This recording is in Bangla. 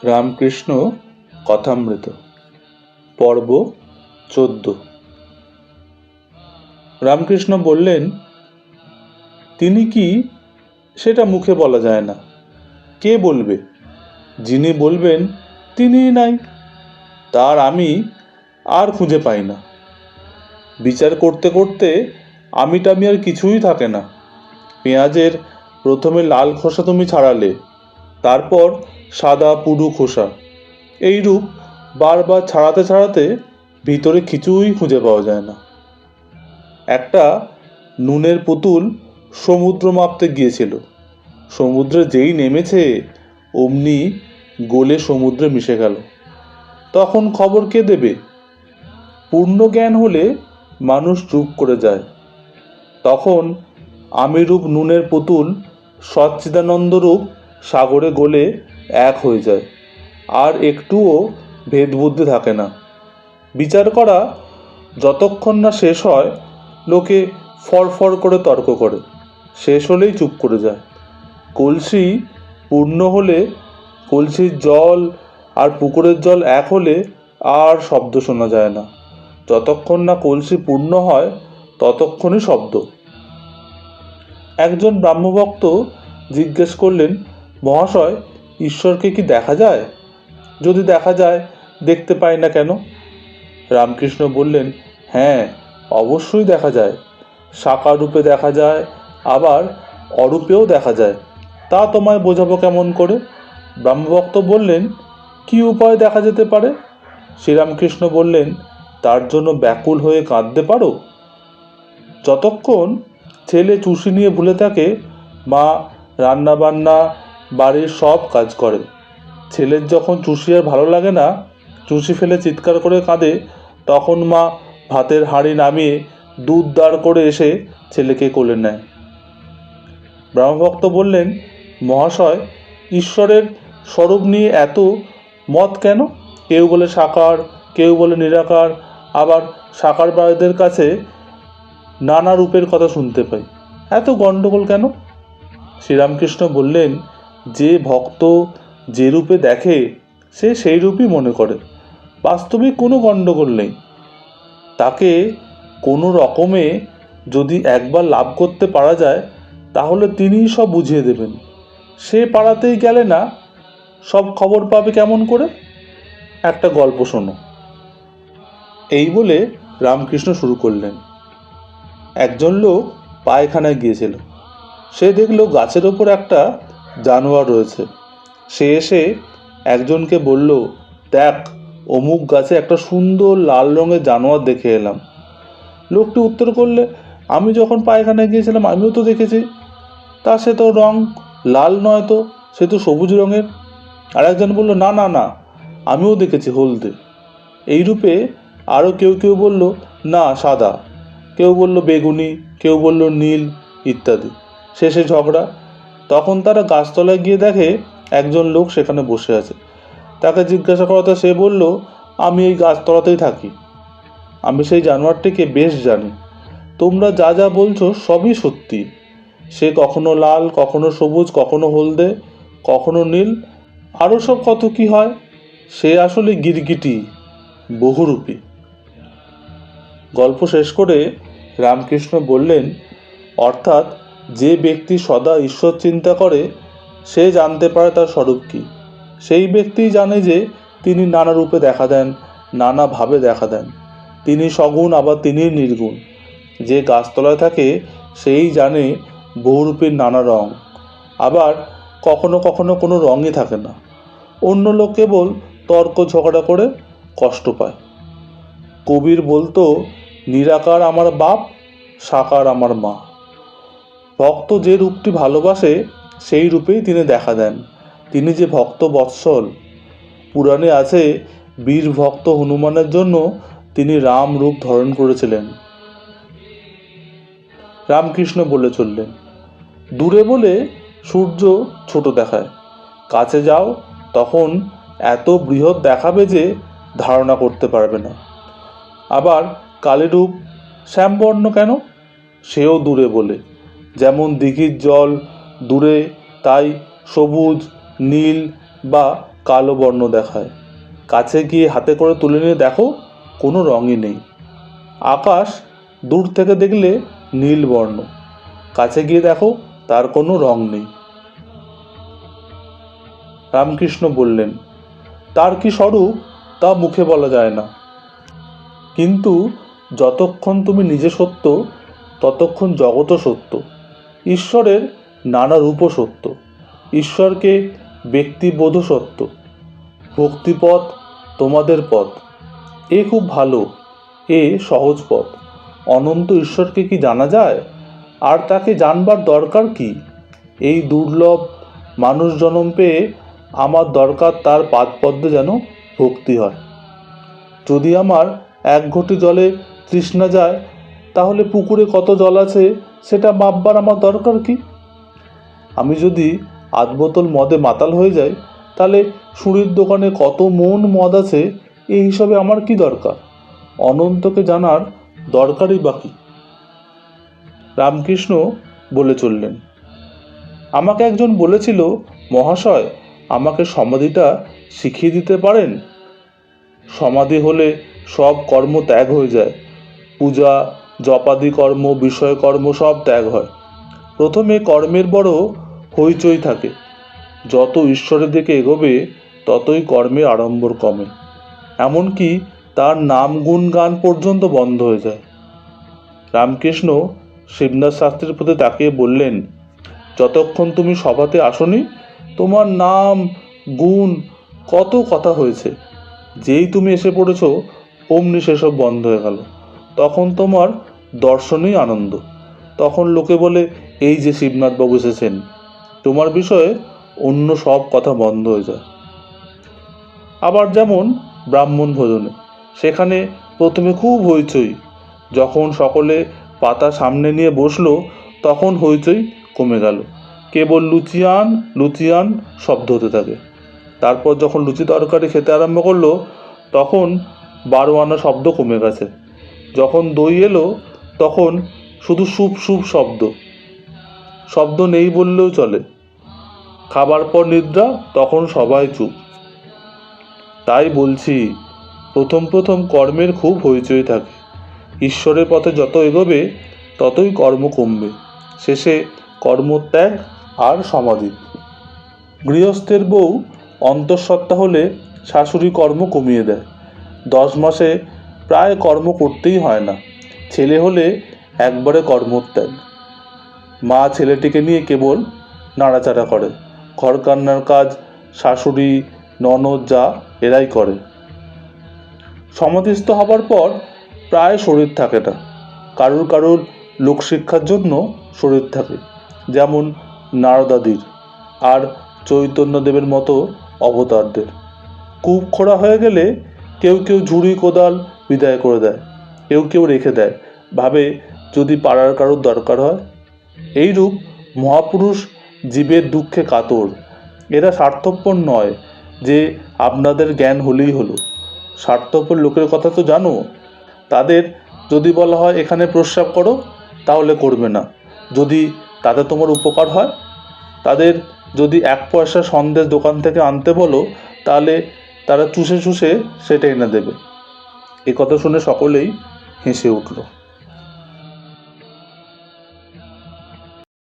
রামকৃষ্ণ কথামৃত পর্ব 14। রামকৃষ্ণ বললেন, তিনি কি সেটা মুখে বলা যায় না। কে বলবে? যিনি বলবেন তিনিই নাই। তার আমি আর খুঁজে পাই না। বিচার করতে করতে আমিটামি আর কিছুই থাকে না। পেঁয়াজের প্রথমে লাল খোসা তুমি ছাড়ালে, তারপর সাদা পুরু খোসা। এইরূপ বারবার ছাড়াতে ছাড়াতে ভিতরে কিছুই খুঁজে পাওয়া যায় না। একটা নুনের পুতুল সমুদ্র মাপতে গিয়েছিল। সমুদ্রে যেই নেমেছে অমনি গলে সমুদ্রে মিশে গেল। তখন খবর কে দেবে? পূর্ণ জ্ঞান হলে মানুষ চুপ করে যায়। তখন আমিরূপ নুনের পুতুল সচ্চিদানন্দরূপ সাগরে গলে এক হয়ে যায়, আর একটুও ভেদবুদ্ধি থাকে না। বিচার করা যতক্ষণ না শেষ হয় লোকে ফরফর করে তর্ক করে, শেষ হলেই চুপ করে যায়। কলসি পূর্ণ হলে, কলসির জল আর পুকুরের জল এক হলে আর শব্দ শোনা যায় না। যতক্ষণ না কলসি পূর্ণ হয় ততক্ষণই শব্দ। একজন ব্রাহ্মভক্ত জিজ্ঞেস করলেন, মহাশয়, ঈশ্বরকে কি দেখা যায়? যদি দেখা যায় দেখতে পাই না কেন? রামকৃষ্ণ বললেন, হ্যাঁ, অবশ্যই দেখা যায়। সাকার রূপে দেখা যায়, আবার অরূপেও দেখা যায়। তা তোমায় বোঝাবো কেমন করে? ব্রাহ্মভক্ত বললেন, কি উপায় দেখা যেতে পারে? শ্রীরামকৃষ্ণ বললেন, তার জন্য ব্যাকুল হয়ে কাঁদতে পারো? যতক্ষণ ছেলে চুষি নিয়ে ভুলে থাকে, মা রান্নাবান্না বাড়ির সব কাজ করে। ছেলের যখন চুষি আর ভালো লাগে না, চুষি ফেলে চিৎকার করে কাঁদে, তখন মা ভাতের হাঁড়ি নামিয়ে দুধ দাঁড় করে এসে ছেলেকে কোলে নেয়। ব্রহ্মভক্ত বললেন, মহাশয়, ঈশ্বরের স্বরূপ নিয়ে এত মত কেন? কেউ বলে সাকার, কেউ বলে নিরাকার, আবার সাকারবাদীদের কাছে নানা রূপের কথা শুনতে পাই। এত গণ্ডগোল কেন? শ্রীরামকৃষ্ণ বললেন, যে ভক্ত যে রূপে দেখে সে সেই রূপই মনে করে। বাস্তবিক কোনো গণ্ডগোল নেই। তাকে কোনো রকমে যদি একবার লাভ করতে পারা যায় তাহলে তিনিই সব বুঝিয়ে দেবেন। সে পাড়াতেই গেলে না সব খবর পাবে কেমন করে? একটা গল্প শোনো। এই বলে রামকৃষ্ণ শুরু করলেন। একজন লোক পায়খানায় গিয়েছিল। সে দেখলো গাছের ওপর একটা জানোয়ার রয়েছে। সে এসে একজনকে বলল, দেখ, অমুক গাছে একটা সুন্দর লাল রঙের জানোয়ার দেখে এলাম। লোকটি উত্তর করলে, আমি যখন পায়খানায় গিয়েছিলাম আমিও তো দেখেছি। তা সে তো রং লাল নয়, তো সে তো সবুজ রঙের। আর একজন বলল, না না না, আমিও দেখেছি হলদে। এইরূপে আরও কেউ কেউ বলল, না সাদা। কেউ বলল বেগুনি, কেউ বলল নীল, ইত্যাদি। শেষে ঝগড়া। তখন তারা গাছতলায় গিয়ে দেখে একজন লোক সেখানে বসে আছে। তাকে জিজ্ঞাসা করাতে সে বলল, আমি এই গাছতলাতেই থাকি। আমি সেই জানোয়ারটিকে বেশ জানি। তোমরা যা যা বলছো সবই সত্যি। সে কখনো লাল, কখনো সবুজ, কখনো হলদে, কখনো নীল, আরও সব কত কি হয়। সে আসলে গিরগিটি, বহুরূপী। গল্প শেষ করে রামকৃষ্ণ বললেন, অর্থাৎ যে ব্যক্তি সদা ঈশ্বর চিন্তা করে সে জানতে পারে তার স্বরূপ কী। সেই ব্যক্তিই জানে যে তিনি নানা রূপে দেখা দেন, নানাভাবে দেখা দেন। তিনি সগুণ, আবার তিনি নির্গুণ। যে গাছতলায় থাকে সেই জানে বহুরূপীর নানা রং, আবার কখনো কখনো কোনো রঙই থাকে না। অন্য লোক কেবল তর্ক ঝগড়া করে কষ্ট পায়। কবির বলতো, নিরাকার আমার বাপ, সাকার আমার মা। ভক্ত যে রূপটি ভালোবাসে সেই রূপেই তিনি দেখা দেন। তিনি যে ভক্ত বৎসল। পুরাণে আছে, বীর ভক্ত হনুমানের জন্য তিনি রাম রূপ ধারণ করেছিলেন। রামকৃষ্ণ বলে চললেন, দূরে বলে সূর্য ছোট দেখায়, কাছে যাও তখন এত বৃহৎ দেখাবে যে ধারণা করতে পারবে না। আবার কালীরূপ শ্যামবর্ণ কেন? সেও দূরে বলে। যেমন দিঘির জল দূরে, তাই সবুজ, নীল বা কালো বর্ণ দেখায়। কাছে গিয়ে হাতে করে তুলে নিয়ে দেখো, কোনো রঙই নেই। আকাশ দূর থেকে দেখলে নীল বর্ণ, কাছে গিয়ে দেখো তার কোনো রং নেই। রামকৃষ্ণ বললেন, তার কি স্বরূপ তা মুখে বলা যায় না, কিন্তু যতক্ষণ তুমি নিজে সত্য ততক্ষণ জগৎও সত্য। ঈশ্বরের নানা রূপও সত্য। ঈশ্বরকে ব্যক্তিবোধ সত্য। ভক্তিপথ তোমাদের পথ, এ খুব ভালো, এ সহজ পথ। অনন্ত ঈশ্বরকে কি জানা যায়? আর তাকে জানবার দরকার কি? এই দুর্লভ মানুষ জন্ম পেয়ে আমার দরকার তার পাদপদ্মে যেন ভক্তি হয়। যদি আমার এক ঘটি জলে তৃষ্ণা যায়, তাহলে পুকুরে কত জল আছে সেটা মাপবার আমার দরকার কি? আমি যদি আধ বোতল মদে মাতাল হয়ে যাই, তাহলে সুরির দোকানে কত মন মদ আছে এই হিসাবে আমার কি দরকার? অনন্তকে জানার দরকারই বাকি। রামকৃষ্ণ বলে চললেন, আমাকে একজন বলেছিল, মহাশয় আমাকে সমাধিটা শিখিয়ে দিতে পারেন? সমাধি হলে সব কর্ম ত্যাগ হয়ে যায়। পূজা জপাদি কর্ম বিষয়কর্ম সব ত্যাগ হয়। প্রথমে কর্মের বড় হইচই থাকে। যত ঈশ্বরের দিকে এগোবে ততই কর্মের আড়ম্বর কমে, এমনকি তার নাম গুণ গান পর্যন্ত বন্ধ হয়ে যায়। রামকৃষ্ণ শিবনাথ শাস্ত্রীর প্রতি তাকিয়ে বললেন, যতক্ষণ তুমি সভাতে আসনি তোমার নাম গুণ কত কথা হয়েছে, যেই তুমি এসে পড়েছ অমনি সেসব বন্ধ হয়ে গেল। তখন তোমার দর্শনেই আনন্দ। তখন লোকে বলে, এই যে শিবনাথবাবু এসেছেন। তোমার বিষয়ে অন্য সব কথা বন্ধ হয়ে যায়। আবার যেমন ব্রাহ্মণ ভোজনে, সেখানে প্রথমে খুব হইচই। যখন সকলে পাতা সামনে নিয়ে বসলো তখন হইচই কমে গেল। কেবল লুচিয়ান লুচিয়ান শব্দ হতে থাকে। তারপর যখন লুচি তরকারি খেতে আরম্ভ করলো তখন 12 আনা শব্দ কমে গেছে। যখন দই এলো তখন শুধু সুপ সুপ শব্দ, শব্দ নেই বললেও চলে। খাবার পর নিদ্রা, তখন সবাই চুপ। তাই বলছি, প্রথম প্রথম কর্মের খুব হইচই থাকে। ঈশ্বরের পথে যত এগোবে ততই কর্ম কমবে। শেষে কর্মত্যাগ আর সমাধি। গৃহস্থের বউ অন্তঃসত্ত্বা হলে শাশুড়ি কর্ম কমিয়ে দেয়। 10 মাসে প্রায় কর্ম করতেই হয় না। ছেলে হলে একবারে কর্মত্যাগ। মা ছেলেটিকে নিয়ে কেবল নাড়াচাড়া করে। ঘর কান্নার কাজ শাশুড়ি ননদ যা এরাই করে। সমাধিস্থ হবার পর প্রায় শরীর থাকে না। কারুর কারুর লোকশিক্ষার জন্য শরীর থাকে, যেমন নারদাদির আর চৈতন্যদেবের মতো অবতারদের। কূপ খোঁড়া হয়ে গেলে কেউ কেউ ঝুড়ি কোদাল বিদায় করে দেয়, কেউ কেউ রেখে দেয়, ভাবে যদি পাড়ার কারোর দরকার হয়। এইরূপ মহাপুরুষ জীবের দুঃখে কাতর। এরা স্বার্থপর নয় যে আপনাদের জ্ঞান হলেই হলো। স্বার্থপর লোকের কথা তো জানো। তাদের যদি বলা হয় এখানে প্রস্রাব করো, তাহলে করবে না, যদি তাতে তোমার উপকার হয়। তাদের যদি 1 পয়সা সন্দেশ দোকান থেকে আনতে বলো, তাহলে তারা চুষে চুষে সেটা এনে দেবে। এ কথা শুনে সকলেই হেসে উঠল।